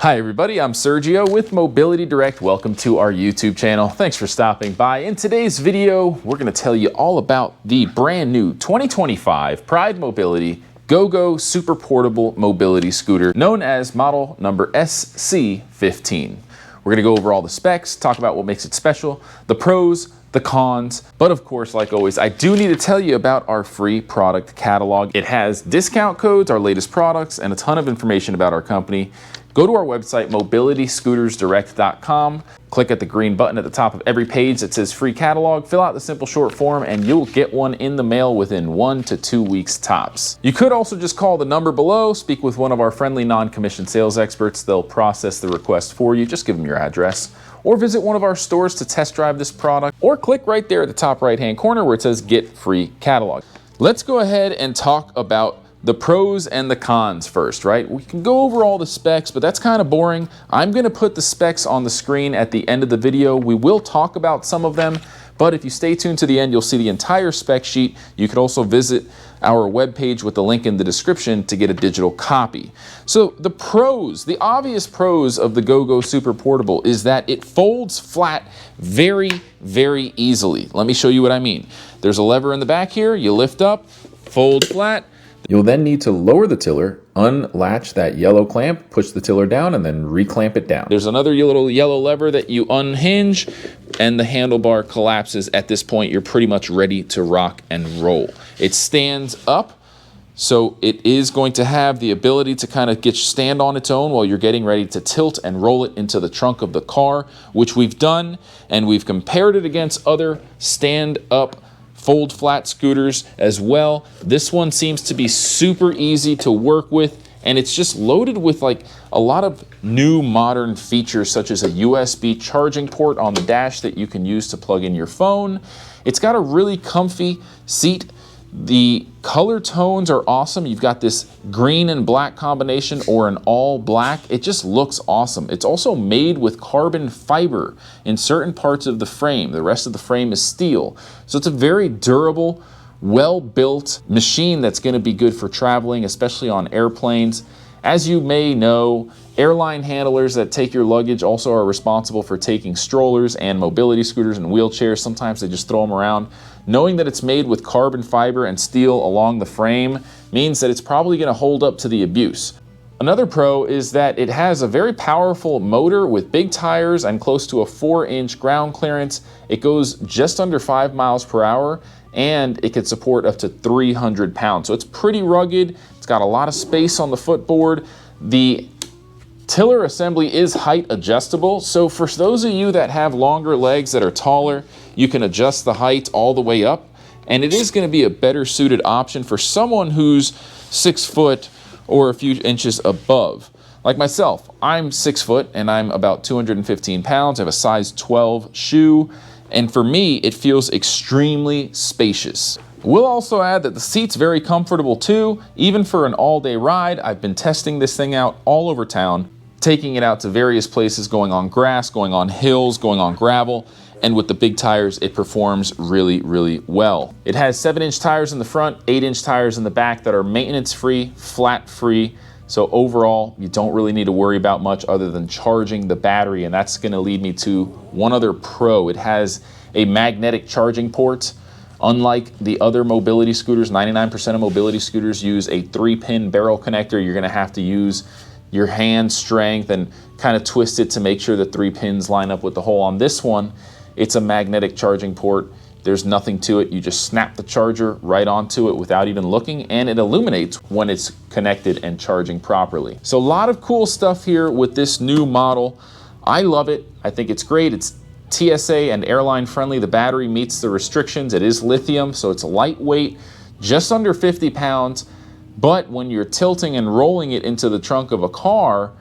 Hi everybody, I'm Sergio with Mobility Direct. Welcome to our YouTube channel. Thanks for stopping by. In today's video, we're going to tell you all about the brand new 2025 Pride Mobility GoGo Super Portable Mobility Scooter, known as model number SC15. We're going to go over all the specs, talk about what makes it special, the pros, the cons, but of course, like always, I do need to tell you about our free product catalog. It has discount codes, our latest products, and a ton of information about our company. Go to our website, mobilityscootersdirect.com, click at the green button at the top of every page that says free catalog, fill out the simple short form, and you'll get one in the mail within 1 to 2 weeks tops. You could also just call the number below, speak with one of our friendly non-commissioned sales experts. They'll process the request for you. Just give them your address. Or visit one of our stores to test drive this product, or click right there at the top right-hand corner where it says Get Free Catalog. Let's go ahead and talk about the pros and the cons first, right? We can go over all the specs, but that's kind of boring. I'm gonna put the specs on the screen at the end of the video. We will talk about some of them, but if you stay tuned to the end, you'll see the entire spec sheet. You could also visit our webpage with the link in the description to get a digital copy. So the pros, the obvious pros of the GoGo Super Portable is that it folds flat very, very easily. Let me show you what I mean. There's a lever in the back here, you lift up, fold flat. You'll then need to lower the tiller, unlatch that yellow clamp, push the tiller down, and then reclamp it down. There's another little yellow lever that you unhinge, and the handlebar collapses. At this point, you're pretty much ready to rock and roll. It stands up, so it is going to have the ability to kind of stand on its own while you're getting ready to tilt and roll it into the trunk of the car, which we've done, and we've compared it against other stand-up fold flat scooters as well. This one seems to be super easy to work with, and it's just loaded with like a lot of new modern features, such as a USB charging port on the dash that you can use to plug in your phone. It's got a really comfy seat. The color tones are awesome. You've got this green and black combination or an all black. It just looks awesome. It's also made with carbon fiber in certain parts of the frame. The rest of the frame is steel. So it's a very durable, well-built machine that's going to be good for traveling, especially on airplanes. As you may know, airline handlers that take your luggage also are responsible for taking strollers and mobility scooters and wheelchairs. Sometimes they just throw them around. Knowing that it's made with carbon fiber and steel along the frame means that it's probably going to hold up to the abuse. Another pro is that it has a very powerful motor with big tires and close to a 4-inch ground clearance. It goes just under 5 miles per hour, and it can support up to 300 pounds. So it's pretty rugged. It's got a lot of space on the footboard. The tiller assembly is height adjustable. So for those of you that have longer legs that are taller, you can adjust the height all the way up. And it is going to be a better suited option for someone who's 6 foot or a few inches above. Like myself, I'm 6 foot and I'm about 215 pounds. I have a size 12 shoe. And for me, it feels extremely spacious. We'll also add that the seat's very comfortable too, even for an all-day ride. I've been testing this thing out all over town, taking it out to various places, going on grass, going on hills, going on gravel, and with the big tires, it performs really, really well. It has 7-inch tires in the front, 8-inch tires in the back that are maintenance-free, flat-free. So overall, you don't really need to worry about much other than charging the battery, and that's gonna lead me to one other pro. It has a magnetic charging port. Unlike the other mobility scooters, 99% of mobility scooters use a 3-pin barrel connector. You're gonna have to use your hand strength and kind of twist it to make sure the 3 pins line up with the hole. On this one, it's a magnetic charging port. There's nothing to it. You just snap the charger right onto it without even looking, and it illuminates when it's connected and charging properly. So a lot of cool stuff here with this new model. I love it. I think it's great. It's TSA and airline friendly. The battery meets the restrictions. It is lithium, so it's lightweight, just under 50 pounds. But when you're tilting and rolling it into the trunk of a car,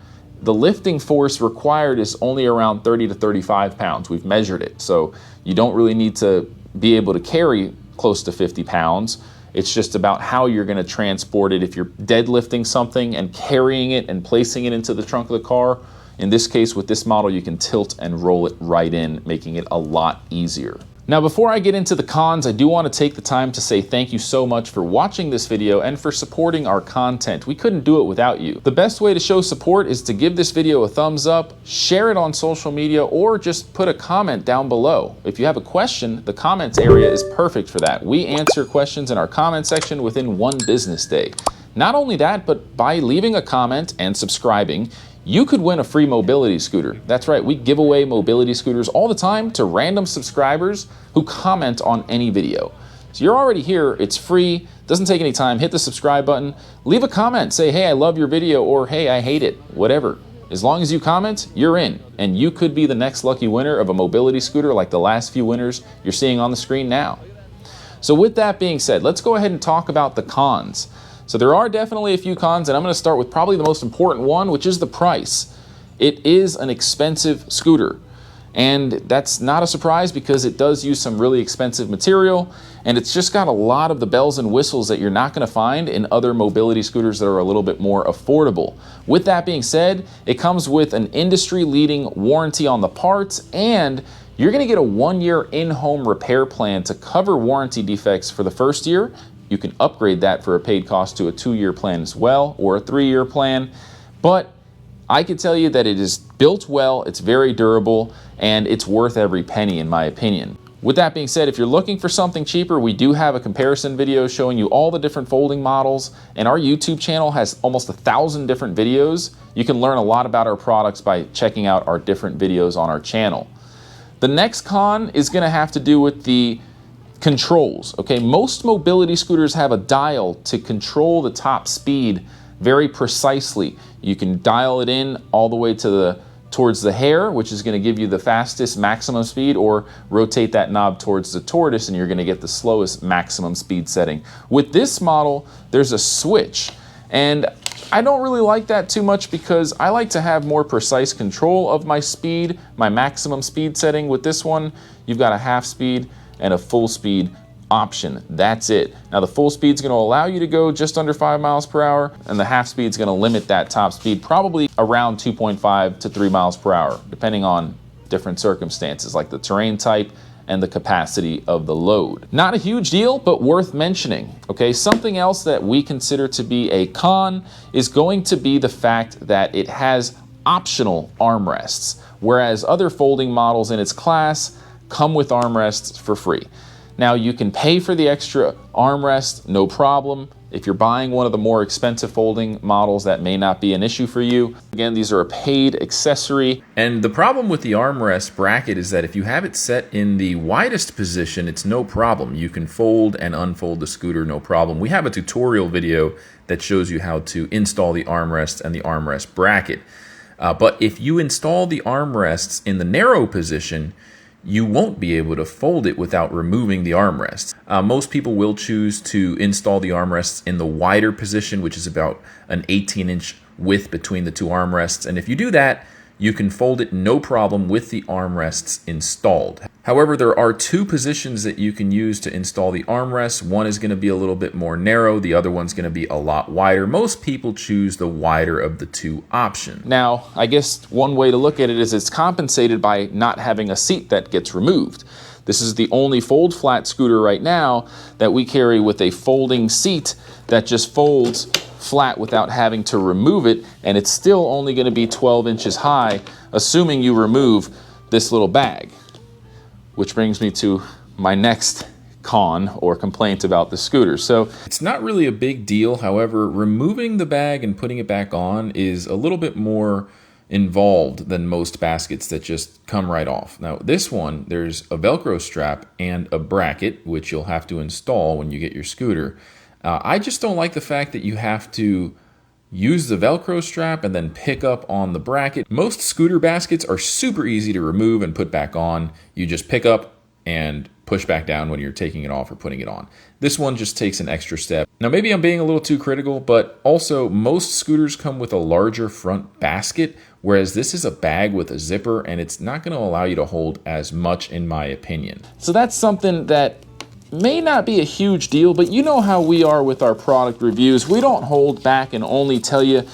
the lifting force required is only around 30 to 35 pounds. We've measured it. So you don't really need to be able to carry close to 50 pounds. It's just about how you're going to transport it. If you're deadlifting something and carrying it and placing it into the trunk of the car, in this case with this model, you can tilt and roll it right in, making it a lot easier. Now, before I get into the cons, I do want to take the time to say thank you so much for watching this video and for supporting our content. We couldn't do it without you. The best way to show support is to give this video a thumbs up, share it on social media, or just put a comment down below. If you have a question, the comments area is perfect for that. We answer questions in our comment section within 1 business day. Not only that, but by leaving a comment and subscribing, you could win a free mobility scooter. That's right, we give away mobility scooters all the time to random subscribers who comment on any video. So you're already here, it's free, doesn't take any time. Hit the subscribe button, leave a comment, say, hey, I love your video, or hey, I hate it, whatever. As long as you comment, you're in, and you could be the next lucky winner of a mobility scooter like the last few winners you're seeing on the screen now. So with that being said, let's go ahead and talk about the cons. So there are definitely a few cons, and I'm going to start with probably the most important one, which is the price. It is an expensive scooter, and that's not a surprise because it does use some really expensive material, and it's just got a lot of the bells and whistles that you're not going to find in other mobility scooters that are a little bit more affordable. With that being said, it comes with an industry-leading warranty on the parts, and you're going to get a 1-year in-home repair plan to cover warranty defects for the first year. You can upgrade that for a paid cost to a 2-year plan as well, or a 3-year plan. But I can tell you that it is built well, it's very durable, and it's worth every penny in my opinion. With that being said, if you're looking for something cheaper, we do have a comparison video showing you all the different folding models, and our YouTube channel has almost 1,000 different videos. You can learn a lot about our products by checking out our different videos on our channel. The next con is going to have to do with the controls. Okay, most mobility scooters have a dial to control the top speed very precisely. You can dial it in all the way to towards the hare, which is going to give you the fastest maximum speed, or rotate that knob towards the tortoise and you're going to get the slowest maximum speed setting. With this model, there's a switch, and I don't really like that too much because I like to have more precise control of my speed, my maximum speed setting. With this one, you've got a half speed and a full speed option. That's it. Now the full speed is going to allow you to go just under 5 miles per hour, and the half speed is going to limit that top speed probably around 2.5 to 3 miles per hour, depending on different circumstances like the terrain type and the capacity of the load. Not a huge deal, but worth mentioning. Okay, something else that we consider to be a con is going to be the fact that it has optional armrests, whereas other folding models in its class come with armrests for free. Now you can pay for the extra armrest, no problem. If you're buying one of the more expensive folding models, that may not be an issue for you. Again, these are a paid accessory. And the problem with the armrest bracket is that if you have it set in the widest position, it's no problem. You can fold and unfold the scooter, no problem. We have a tutorial video that shows you how to install the armrest and the armrest bracket. But if you install the armrests in the narrow position, you won't be able to fold it without removing the armrests. Most people will choose to install the armrests in the wider position, which is about an 18-inch width between the two armrests. And if you do that, you can fold it no problem with the armrests installed. However, there are 2 positions that you can use to install the armrests. One is going to be a little bit more narrow, the other one's going to be a lot wider. Most people choose the wider of the 2 options. Now, I guess one way to look at it is it's compensated by not having a seat that gets removed. This is the only fold flat scooter right now that we carry with a folding seat that just folds flat without having to remove it, and it's still only going to be 12 inches high, assuming you remove this little bag. Which brings me to my next con or complaint about the scooter. So it's not really a big deal. However, removing the bag and putting it back on is a little bit more involved than most baskets that just come right off. Now this one, there's a Velcro strap and a bracket, which you'll have to install when you get your scooter. I just don't like the fact that you have to use the Velcro strap and then pick up on the bracket. Most scooter baskets are super easy to remove and put back on. You just pick up and push back down when you're taking it off or putting it on. This one just takes an extra step. Now maybe I'm being a little too critical, but also most scooters come with a larger front basket, whereas this is a bag with a zipper and it's not going to allow you to hold as much in my opinion. So that's something that may not be a huge deal, but you know how we are with our product reviews. We don't hold back and only tell you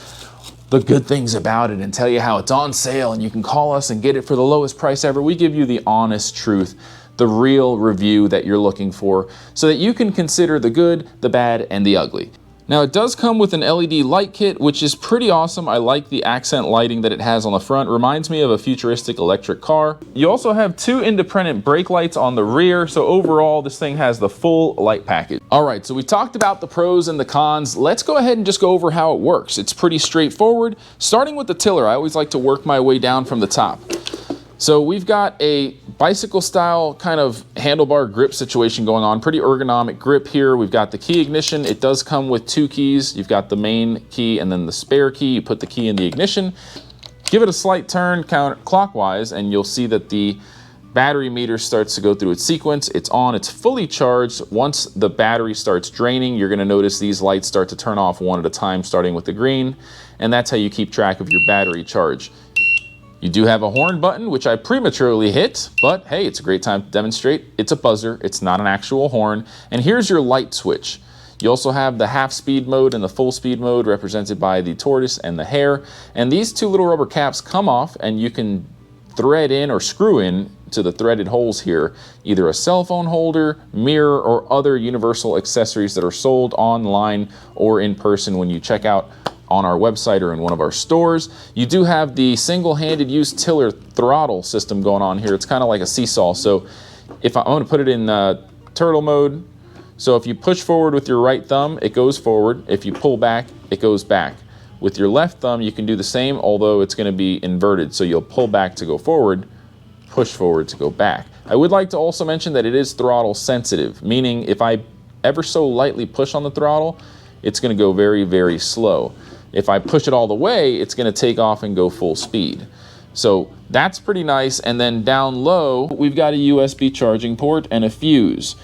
the good things about it and tell you how it's on sale and you can call us and get it for the lowest price ever. We give you the honest truth. the real review that you're looking for so that you can consider the good, the bad, and the ugly. Now it does come with an LED light kit, which is pretty awesome. I like the accent lighting that it has on the front. Reminds me of a futuristic electric car. You also have 2 independent brake lights on the rear, so overall this thing has the full light package. All right, so we talked about the pros and the cons. Let's go ahead and just go over how it works. It's pretty straightforward. Starting with the tiller, I always like to work my way down from the top. So we've got a bicycle style kind of handlebar grip situation going on, pretty ergonomic grip here. We've got the key ignition. It does come with 2 keys. You've got the main key and then the spare key. You put the key in the ignition, give it a slight turn counterclockwise, and you'll see that the battery meter starts to go through its sequence. It's on, it's fully charged. Once the battery starts draining, you're gonna notice these lights start to turn off one at a time, starting with the green, and that's how you keep track of your battery charge. You do have a horn button, which I prematurely hit, but hey, it's a great time to demonstrate. It's a buzzer, it's not an actual horn. And here's your light switch. You also have the half speed mode and the full speed mode represented by the tortoise and the hare. And these 2 little rubber caps come off and you can thread in or screw in to the threaded holes here, either a cell phone holder, mirror, or other universal accessories that are sold online or in person when you check out on our website or in one of our stores. You do have the single-handed use tiller throttle system going on here. It's kind of like a seesaw. So if I'm going to put it in turtle mode, so if you push forward with your right thumb, it goes forward. If you pull back, it goes back. With your left thumb, you can do the same, although it's going to be inverted. So you'll pull back to go forward, push forward to go back. I would like to also mention that it is throttle sensitive, meaning if I ever so lightly push on the throttle, it's going to go very, very slow. If I push it all the way, it's going to take off and go full speed. So that's pretty nice. And then down low, we've got a USB charging port and a fuse.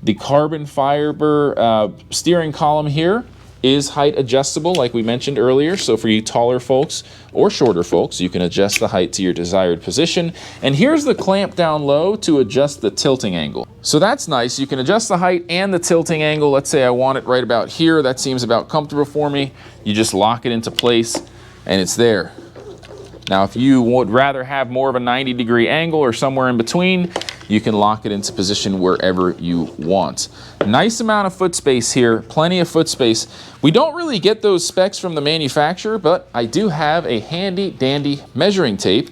The carbon fiber steering column here is height adjustable, like we mentioned earlier. So for you taller folks or shorter folks, you can adjust the height to your desired position. And here's the clamp down low to adjust the tilting angle. So that's nice. You can adjust the height and the tilting angle. Let's say I want it right about here. That seems about comfortable for me. You just lock it into place and it's there. Now, if you would rather have more of a 90-degree angle or somewhere in between, you can lock it into position wherever you want. Nice amount of foot space here, plenty of foot space. We don't really get those specs from the manufacturer, but I do have a handy dandy measuring tape.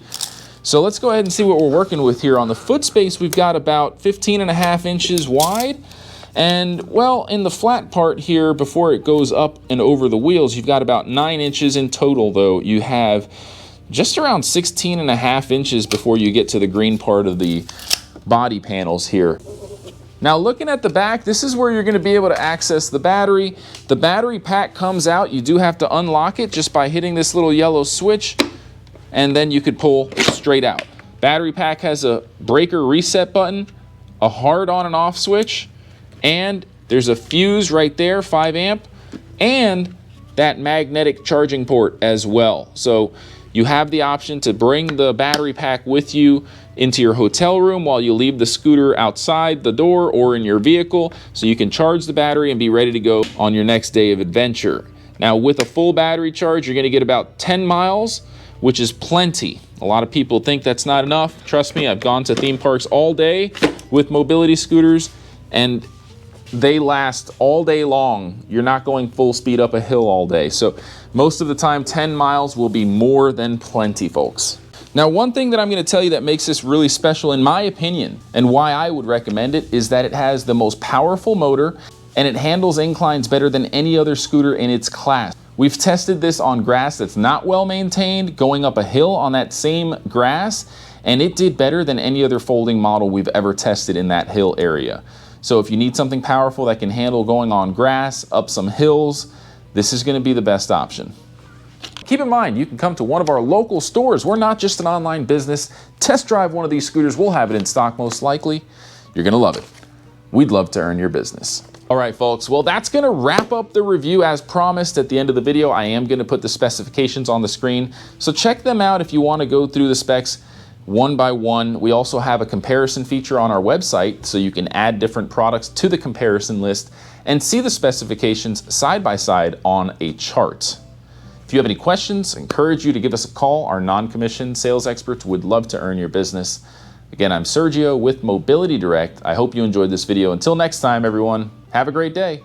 So let's go ahead and see what we're working with here. On the foot space, we've got about 15.5 inches wide. And well, in the flat part here, before it goes up and over the wheels, you've got about 9 inches in total, though. You have just around 16.5 inches before you get to the green part of the body panels here. Now looking at the back, this is where you're going to be able to access the battery. The battery pack comes out. You do have to unlock it just by hitting this little yellow switch, and then you could pull straight out. Battery pack has a breaker reset button, a hard on and off switch, and there's a fuse right there, 5 amp, and that magnetic charging port as well. So you have the option to bring the battery pack with you into your hotel room while you leave the scooter outside the door or in your vehicle, so you can charge the battery and be ready to go on your next day of adventure. Now with a full battery charge, you're going to get about 10 miles, which is plenty. A lot of people think that's not enough. Trust me, I've gone to theme parks all day with mobility scooters, and they last all day long. You're not going full speed up a hill all day. So most of the time, 10 miles will be more than plenty, folks. Now, one thing that I'm going to tell you that makes this really special, in my opinion, and why I would recommend it, is that it has the most powerful motor and it handles inclines better than any other scooter in its class. We've tested this on grass that's not well maintained, going up a hill on that same grass, and it did better than any other folding model we've ever tested in that hill area. So if you need something powerful that can handle going on grass, up some hills, this is going to be the best option. Keep in mind, you can come to one of our local stores. We're not just an online business. Test drive one of these scooters. We'll have it in stock most likely. You're going to love it. We'd love to earn your business. All right, folks. Well, that's going to wrap up the review as promised. At the end of the video, I am going to put the specifications on the screen. So check them out if you want to go through the specs one by one. We also have a comparison feature on our website, so you can add different products to the comparison list and see the specifications side by side on a chart. If you have any questions, I encourage you to give us a call. Our non-commissioned sales experts would love to earn your business. Again, I'm Sergio with Mobility Direct. I hope you enjoyed this video. Until next time, everyone, have a great day.